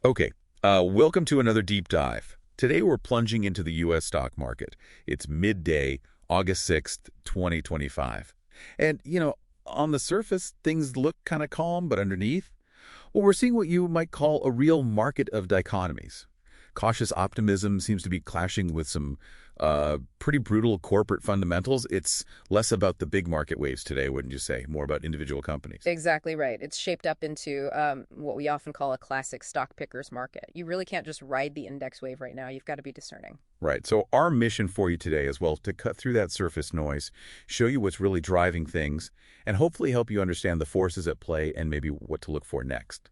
Okay, welcome to another deep dive. Today we're plunging into the U.S. stock market. It's midday, August 6th, 2025. And, on the surface, things look kind of calm, but underneath, well, we're seeing what you might call a real market of dichotomies. Cautious optimism seems to be clashing with some pretty brutal corporate fundamentals. It's less about the big market waves today, wouldn't you say? More about individual companies. Exactly right. It's shaped up into what we often call a classic stock picker's market. You really can't just ride the index wave right now. You've got to be discerning. Right. So our mission for you today is, well, to cut through that surface noise, show you what's really driving things, and hopefully help you understand the forces at play and maybe what to look for next.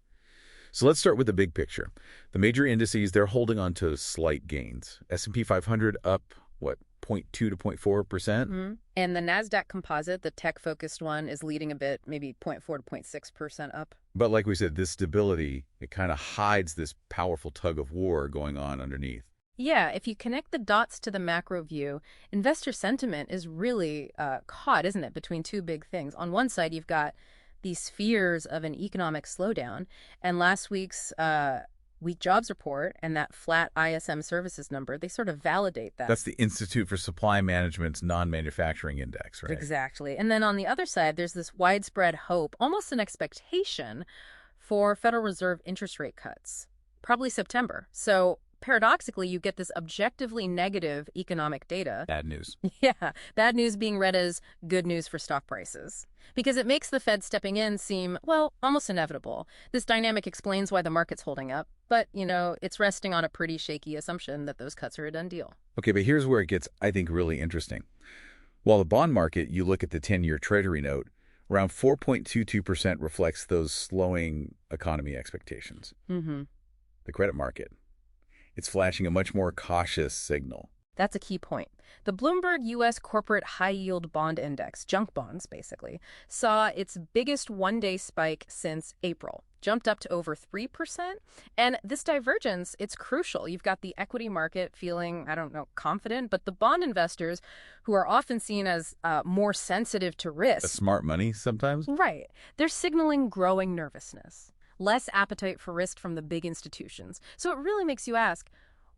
So let's start with the big picture. The major indices, they're holding on to slight gains. S&P 500 up, what, 0.2 to 0.4%? And the NASDAQ composite, the tech-focused one, is leading a bit, maybe 0.4 to 0.6% up. But like we said, this stability, it kind of hides this powerful tug of war going on underneath. Yeah, if you connect the dots to the macro view, investor sentiment is really caught, isn't it, between two big things. On one side, you've got these fears of an economic slowdown, and last week's weak jobs report and that flat ISM services number, they sort of validate that. That's the Institute for Supply Management's non-manufacturing index, right? Exactly. And then on the other side, there's this widespread hope, almost an expectation for Federal Reserve interest rate cuts, probably September. So paradoxically, you get this objectively negative economic data. Bad news. Yeah, bad news being read as good news for stock prices. Because it makes the Fed stepping in seem, well, almost inevitable. This dynamic explains why the market's holding up. But, it's resting on a pretty shaky assumption that those cuts are a done deal. Okay, but here's where it gets, I think, really interesting. While the bond market, you look at the 10-year Treasury note, around 4.22% reflects those slowing economy expectations. The credit market, it's flashing a much more cautious signal. That's a key point. The Bloomberg U.S. Corporate High Yield Bond Index, junk bonds basically, saw its biggest one-day spike since April, jumped up to over 3%. And this divergence, it's crucial. You've got the equity market feeling, confident, but the bond investors, who are often seen as more sensitive to risk. A smart money sometimes? Right. They're signaling growing nervousness, less appetite for risk from the big institutions. So it really makes you ask,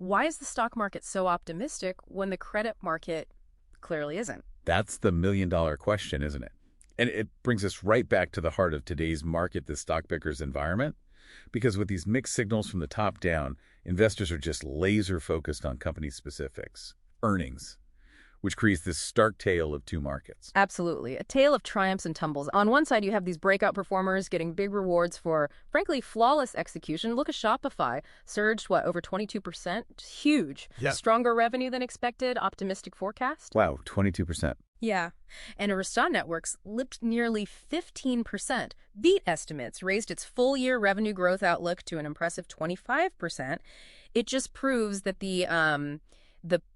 why is the stock market so optimistic when the credit market clearly isn't? That's the million-dollar question, isn't it? And it brings us right back to the heart of today's market, the stock picker's environment. Because with these mixed signals from the top down, investors are just laser-focused on company specifics, earnings, which creates this stark tale of two markets. Absolutely. A tale of triumphs and tumbles. On one side, you have these breakout performers getting big rewards for, frankly, flawless execution. Look at Shopify. Surged, over 22%? Huge. Yeah. Stronger revenue than expected. Optimistic forecast. Wow, 22%. Yeah. And Arista Networks lipped nearly 15%. Beat estimates, raised its full-year revenue growth outlook to an impressive 25%. It just proves that the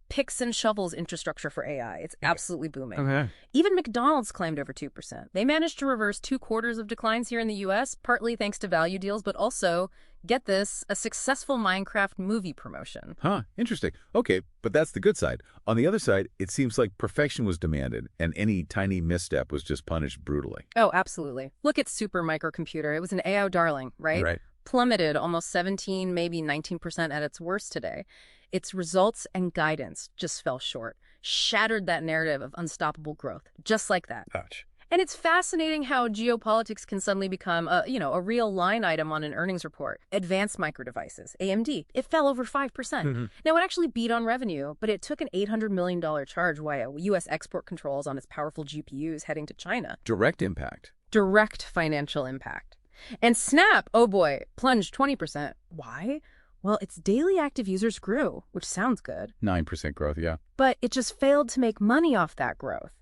picks and shovels infrastructure for AI. It's absolutely booming. Okay. Even McDonald's climbed over 2%. They managed to reverse 2 quarters of declines here in the U.S., partly thanks to value deals, but also, get this, a successful Minecraft movie promotion. Huh, interesting. Okay, but that's the good side. On the other side, it seems like perfection was demanded, and any tiny misstep was just punished brutally. Oh, absolutely. Look at Super Microcomputer. It was an AI darling, right? Right. Plummeted almost 17, maybe 19% at its worst today. Its results and guidance just fell short, shattered that narrative of unstoppable growth, just like that. Ouch. And it's fascinating how geopolitics can suddenly become a real line item on an earnings report. Advanced Micro Devices, AMD, it fell over 5%. Now, it actually beat on revenue, but it took an $800 million charge via U.S. export controls on its powerful GPUs heading to China. Direct impact. Direct financial impact. And Snap, oh boy, plunged 20%. Why? Well, its daily active users grew, which sounds good. 9% growth, yeah. But it just failed to make money off that growth.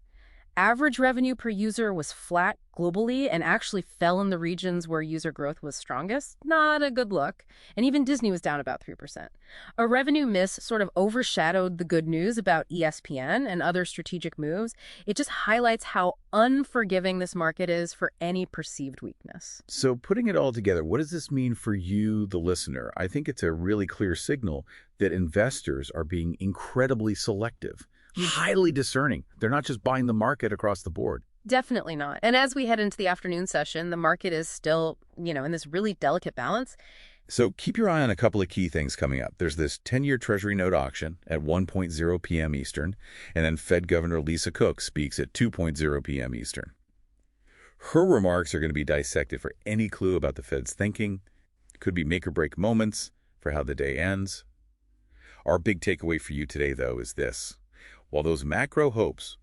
Average revenue per user was flat globally and actually fell in the regions where user growth was strongest. Not a good look. And even Disney was down about 3%. A revenue miss sort of overshadowed the good news about ESPN and other strategic moves. It just highlights how unforgiving this market is for any perceived weakness. So putting it all together, what does this mean for you, the listener? I think it's a really clear signal that investors are being incredibly selective. Highly discerning. They're not just buying the market across the board. Definitely not. And as we head into the afternoon session, the market is still, in this really delicate balance. So keep your eye on a couple of key things coming up. There's this 10-year Treasury note auction at 1:00 p.m. Eastern, and then Fed Governor Lisa Cook speaks at 2:00 p.m. Eastern. Her remarks are going to be dissected for any clue about the Fed's thinking. Could be make-or-break moments for how the day ends. Our big takeaway for you today, though, is this. While those macro hopes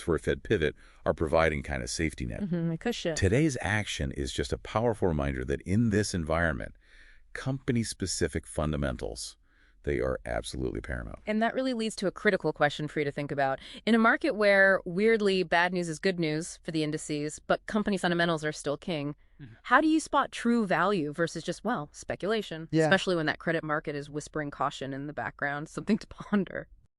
for a Fed pivot, are providing kind of safety net, A cushion. today's action is just a powerful reminder that in this environment, company-specific fundamentals, they are absolutely paramount. And that really leads to a critical question for you to think about. In a market where, weirdly, bad news is good news for the indices, but company fundamentals are still king, how do you spot true value versus just, well, speculation? Yeah. Especially when that credit market is whispering caution in the background, something to ponder.